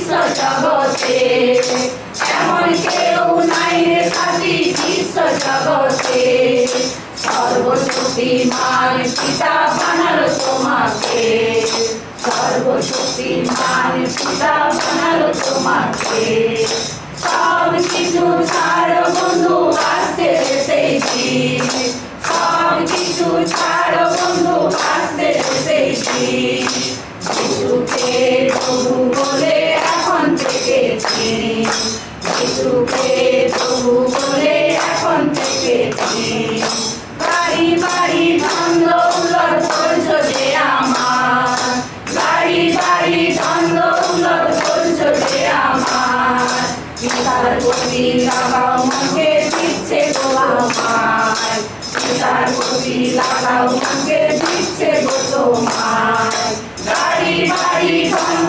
বিশ্ব জগতে এমন কেউ নাই রে সাথী বিশ্ব জগতে সর্বশক্তিমান পিতা বানালো তোমাকে সর্বশক্তিমান পিতা বানালো তোমাকে সব কিছু ছাড়ো বন্ধু আসতে এসেছি সব কিছু ছাড়ো বন্ধু আসতে এসেছি যিশুকে প্রভু বলে এখন থেকেছি যিশুকে প্রভু বলে এখন থেকেছি বাড়ি বাড়ি ধন দৌলত বলছো যে আমার বাড়ি বাড়ি ধন দৌলত বলছো যে আমার পিতার প্রতি লাগাও মনকে দিচ্ছে গো আমার পিতার প্রতি লাগাও মনকে দিচ্ছে গো তোমার বাড়ি বাড়ি ধন